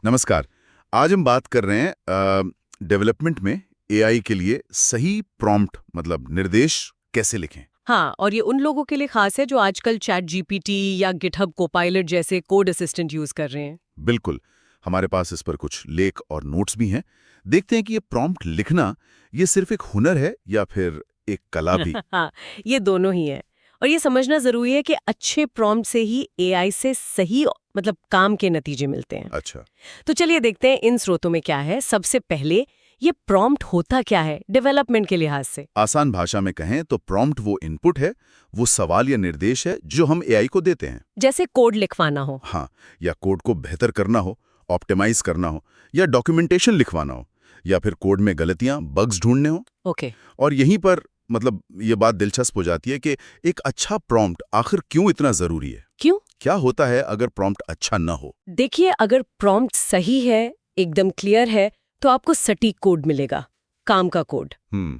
नमस्कार। आज हम बात कर रहे हैं डेवलपमेंट में एआई के लिए सही प्रॉम्प्ट मतलब निर्देश कैसे लिखें। हाँ, और ये उन लोगों के लिए खास है जो आजकल चैट जीपीटी या गिटहब कोपायलट जैसे कोड असिस्टेंट यूज कर रहे हैं। बिल्कुल, हमारे पास इस पर कुछ लेख और नोट्स भी हैं। देखते हैं कि ये प्रॉम्प्ट लिखना ये सिर्फ एक हुनर है या फिर एक कला भी। हाँ, ये दोनों ही है। और ये समझना जरूरी है कि अच्छे प्रॉम्प्ट से ही एआई से सही मतलब काम के नतीजे मिलते हैं। अच्छा। तो चलिए देखते हैं इन स्रोतों में क्या है। सबसे पहले ये प्रॉम्प्ट होता क्या है डेवलपमेंट के लिहाज से। आसान भाषा में कहें तो प्रॉम्प्ट वो इनपुट है, वो सवाल या निर्देश है जो हम एआई को देते हैं। जैसे कोड लिखवाना हो। हाँ, या कोड को बेहतर करना हो, ऑप्टिमाइज करना हो, या डॉक्यूमेंटेशन लिखवाना हो, या फिर कोड में गलतियां, बग्स ढूंढने हो। ओके। और यहीं पर मतलब ये बात दिलचस्प हो जाती है कि एक अच्छा प्रॉम्प्ट आखिर क्यों इतना जरूरी है। क्यों? क्या होता है अगर प्रॉम्प्ट अच्छा न हो? देखिए, अगर प्रॉम्प्ट सही है, एकदम क्लियर है, तो आपको सटीक कोड मिलेगा, काम का कोड।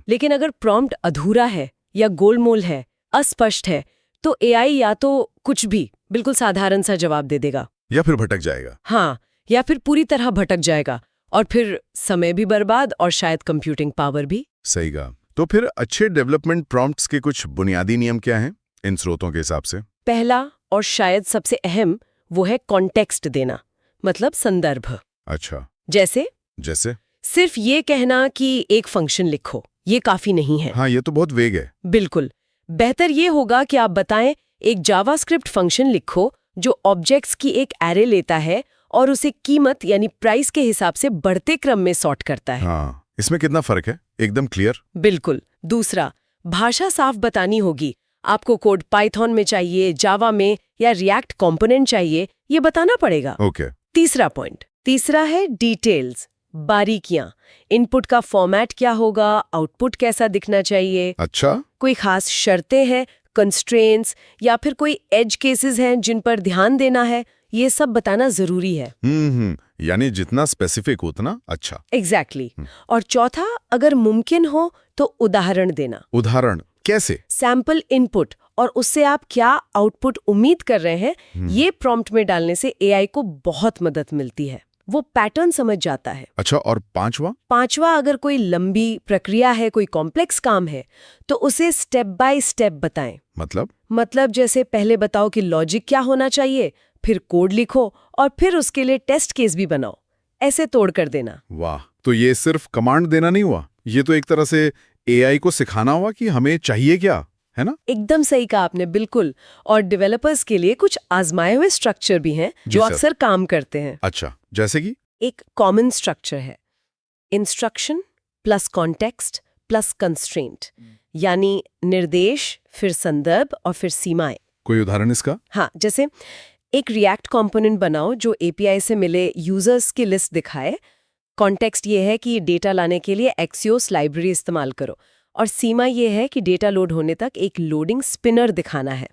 लेकिन अगर प्रॉम्प्ट अधूरा है या गोलमोल है, अस्पष्ट है, तो एआई या तो कुछ भी बिल्कुल साधारण सा जवाब दे देगा, या फिर भटक जाएगा। हाँ, या फिर पूरी तरह भटक जाएगा, और फिर समय भी बर्बाद और शायद कंप्यूटिंग पावर भी। सही कहा। तो फिर अच्छे डेवलपमेंट प्रॉम्प्ट्स के कुछ बुनियादी नियम क्या हैं इन स्रोतों के हिसाब से? पहला और शायद सबसे अहम वो है कॉन्टेक्स्ट देना, मतलब संदर्भ। अच्छा। जैसे सिर्फ ये कहना कि एक फंक्शन लिखो, ये काफी नहीं है। हाँ, ये तो बहुत वेग है। बिल्कुल। बेहतर ये होगा कि आप बताएं एक जावास्क्रिप्ट फंक्शन लिखो जो ऑब्जेक्ट्स की एक एरे लेता है और उसे कीमत यानी प्राइस के हिसाब से बढ़ते क्रम में सॉर्ट करता है। हाँ, इसमें कितना फर्क है? एकदम क्लियर। बिल्कुल। दूसरा, भाषा साफ बतानी होगी। आपको कोड पाइथन में चाहिए, जावा में या रिएक्ट कंपोनेंट चाहिए, ये बताना पड़ेगा। ओके। तीसरा है डिटेल्स, बारीकियां। इनपुट का फॉर्मेट क्या होगा, आउटपुट कैसा दिखना चाहिए। अच्छा। कोई खास शर्तें हैं, कंस्ट्रेंट्स या फिर कोई एज केसेस हैं जिन पर ध्यान देना है, ये सब बताना जरूरी है। यानी जितना स्पेसिफिक उतना अच्छा। एग्जैक्टली। और चौथा, अगर मुमकिन हो तो उदाहरण देना। उदाहरण कैसे? सैंपल इनपुट और उससे आप क्या आउटपुट उम्मीद कर रहे हैं, ये प्रॉम्प्ट में डालने से एआई को बहुत मदद मिलती है। वो पैटर्न समझ जाता है। अच्छा, और पांचवा, अगर कोई लंबी प्रक्रिया है, कोई कॉम्प्लेक्स काम है, तो उसे स्टेप बाय स्टेप बताएं। मतलब जैसे पहले बताओ कि लॉजिक क्या होना चाहिए, फिर कोड लिखो और फिर उसके लिए टेस्ट केस भी बनाओ। ऐसे तोड़ कर देना। वाह, तो ये सिर्फ कमांड देना नहीं हुआ, ये तो एक तरह से एआई को सिखाना हुआ कि हमें चाहिए क्या, है ना? एकदम सही कहा आपने, बिल्कुल। और डेवलपर्स के लिए कुछ आजमाए हुए स्ट्रक्चर भी हैं जो अक्सर काम करते हैं। अच्छा, जैसे कि? एक कॉमन स्ट्रक्चर है instruction plus context plus constraint, यानी निर्देश फिर संदर्भ और फिर सीमाएं। कोई उदाहरण इसका? हाँ, जैसे एक रिएक्ट कंपोनेंट बनाओ जो एपीआई से मिले यूजर्स की लिस्ट दिखाए। कॉन्टेक्स्ट ये है कि डेटा लाने के लिए एक्सियोस लाइब्रेरी इस्तेमाल करो, और सीमा ये है कि डेटा लोड होने तक एक लोडिंग स्पिनर दिखाना है।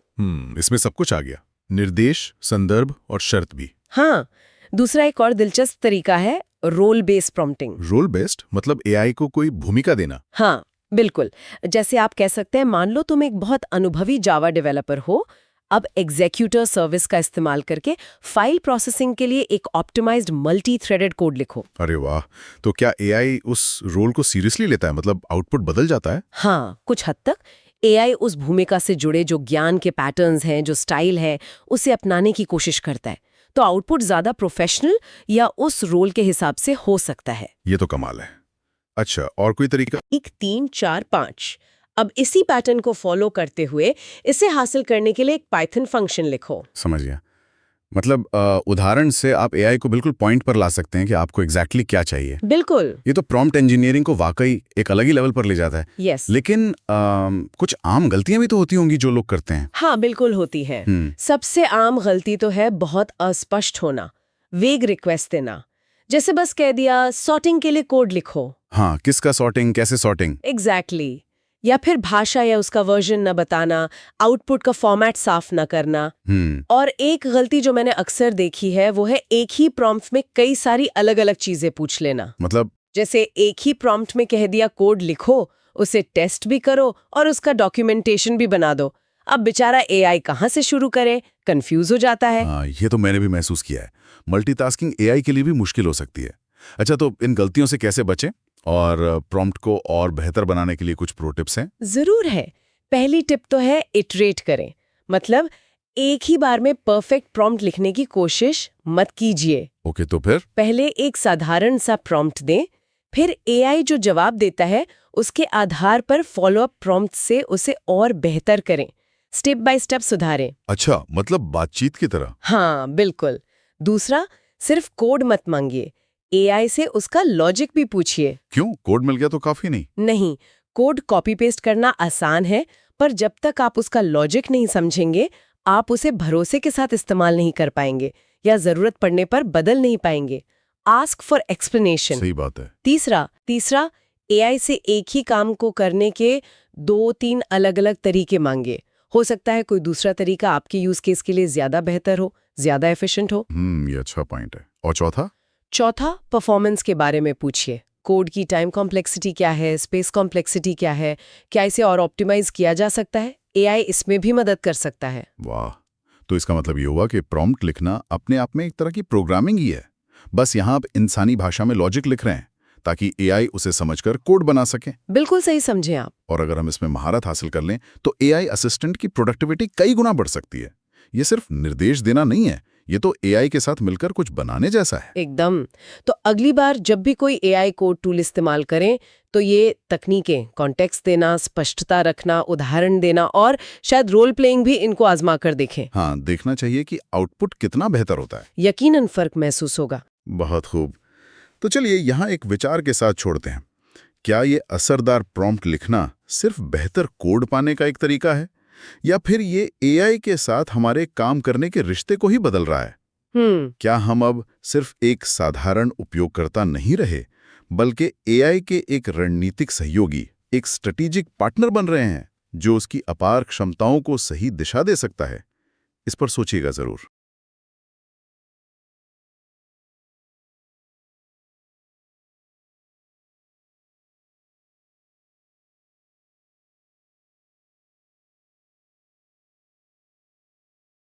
इसमें सब कुछ आ गया, निर्देश, संदर्भ और शर्त भी। हाँ। दूसरा एक और दिलचस्प तरीका है role based prompting. Role based मतलब एआई को कोई भूमिका देना? हाँ, बिल्कुल। जैसे आप कह सकते हैं, मान लो तुम एक बहुत अनुभवी जावा डेवलपर हो, अब एग्जीक्यूटर सर्विस का इस्तेमाल करके फाइल प्रोसेसिंग के लिए एक ऑप्टिमाइज्ड मल्टी थ्रेडेड कोड लिखो। अरे वाह, तो क्या एआई उस रोल को सीरियसली लेता है? मतलब आउटपुट बदल जाता है? हाँ, कुछ हद तक। एआई उस भूमिका से जुड़े जो ज्ञान के पैटर्न्स हैं, जो स्टाइल है, उसे अपनाने की कोशिश करता है, तो आउटपुट ज्यादा प्रोफेशनल या उस रोल के हिसाब से हो सकता है। ये तो कमाल है। अच्छा, और कोई तरीका? 1 3 4 5। अब इसी पैटर्न को फॉलो करते हुए इसे हासिल करने के लिए एक पाइथन फंक्शन लिखो। समझ गया। मतलब उदाहरण से आप एआई को बिल्कुल पॉइंट पर ला सकते हैं कि आपको एग्जैक्टली क्या चाहिए। बिल्कुल। ये तो प्रॉम्प्ट इंजीनियरिंग को वाकई एक अलग ही लेवल पर ले जाता है। यस। लेकिन कुछ आम गलतियां भी तो होती होंगी जो लोग करते हैं। हाँ, बिल्कुल होती है। सबसे आम गलती तो है बहुत अस्पष्ट होना, वेग रिक्वेस्ट देना। जैसे बस कह दिया सॉर्टिंग के लिए कोड लिखो। हाँ, किसका सॉर्टिंग, कैसे सॉर्टिंग? एग्जैक्टली। या फिर भाषा या उसका वर्जन न बताना, आउटपुट का फॉर्मेट साफ न करना। और एक गलती जो मैंने अक्सर देखी है वो है एक ही प्रॉम्प्ट में कई सारी अलग अलग चीजें पूछ लेना। मतलब? जैसे एक ही प्रॉम्प्ट में कह दिया कोड लिखो, उसे टेस्ट भी करो और उसका डॉक्यूमेंटेशन भी बना दो। अब बेचारा एआई कहाँ से शुरू करे, कंफ्यूज हो जाता है। ये तो मैंने भी महसूस किया है। मल्टीटास्किंग एआई के लिए भी मुश्किल हो सकती है। अच्छा, तो इन गलतियों से कैसे बचें और प्रॉम्प्ट को और बेहतर बनाने के लिए कुछ प्रो टिप्स हैं? जरूर है। पहली टिप तो है इटरेट करें, मतलब एक ही बार में परफेक्ट प्रॉम्प्ट लिखने की कोशिश मत कीजिए। ओके, तो फिर? पहले एक साधारण सा प्रॉम्प्ट दें, फिर एआई जो जवाब देता है उसके आधार पर फॉलोअप प्रॉम्प्ट से उसे और बेहतर करें, स्टेप बाय स्टेप सुधारें। अच्छा, मतलब बातचीत की तरह। हाँ, बिल्कुल। दूसरा, सिर्फ कोड मत मांगिए, एआई से उसका लॉजिक भी पूछिए। क्यों? कोड मिल गया तो काफी नहीं? नहीं, कोड कॉपी पेस्ट करना आसान है, पर जब तक आप उसका लॉजिक नहीं समझेंगे, आप उसे भरोसे के साथ इस्तेमाल नहीं कर पाएंगे या जरूरत पड़ने पर बदल नहीं पाएंगे। Ask for explanation. सही बात है। तीसरा, एआई से एक ही काम को करने के 2-3 अलग-अलग तरीके मांगे। हो सकता है कोई दूसरा तरीका आपके यूज केस के लिए ज्यादा बेहतर हो, ज्यादा एफिशिएंट हो। ये अच्छा पॉइंट है। और चौथा? परफॉर्मेंस के बारे में पूछिए। कोड की टाइम कॉम्प्लेक्सिटी क्या है, स्पेस कॉम्प्लेक्सिटी क्या है, क्या इसे और ऑप्टिमाइज किया जा सकता है? एआई इसमें भी मदद कर सकता है। वाह, तो इसका मतलब ये हुआ कि प्रॉम्प्ट लिखना अपने आप में एक तरह की प्रोग्रामिंग ही है। बस यहाँ आप इंसानी भाषा में लॉजिक लिख रहे हैं ताकि एआई उसे समझकर कोड बना सके। बिल्कुल सही समझे आप। और अगर हम इसमें महारत हासिल कर लें तो एआई असिस्टेंट की प्रोडक्टिविटी कई गुना बढ़ सकती है। ये सिर्फ निर्देश देना नहीं है, ये तो एआई के साथ मिलकर कुछ बनाने जैसा है। एकदम। तो अगली बार जब भी कोई एआई कोड टूल इस्तेमाल करें तो ये तकनीकें, कॉन्टेक्स्ट देना, स्पष्टता रखना, उदाहरण देना और शायद रोल प्लेइंग भी इनको आजमा कर देखें। हाँ, देखना चाहिए कि आउटपुट कितना बेहतर होता है। यकीनन फर्क महसूस होगा। बहुत खूब। तो चलिए यहाँ एक विचार के साथ छोड़ते हैं। क्या ये असरदार प्रॉम्प्ट लिखना सिर्फ बेहतर कोड पाने का एक तरीका है, या फिर ये एआई के साथ हमारे काम करने के रिश्ते को ही बदल रहा है? क्या हम अब सिर्फ एक साधारण उपयोगकर्ता नहीं रहे, बल्कि एआई के एक रणनीतिक सहयोगी, एक स्ट्रेटेजिक पार्टनर बन रहे हैं जो उसकी अपार क्षमताओं को सही दिशा दे सकता है? इस पर सोचिएगा जरूर।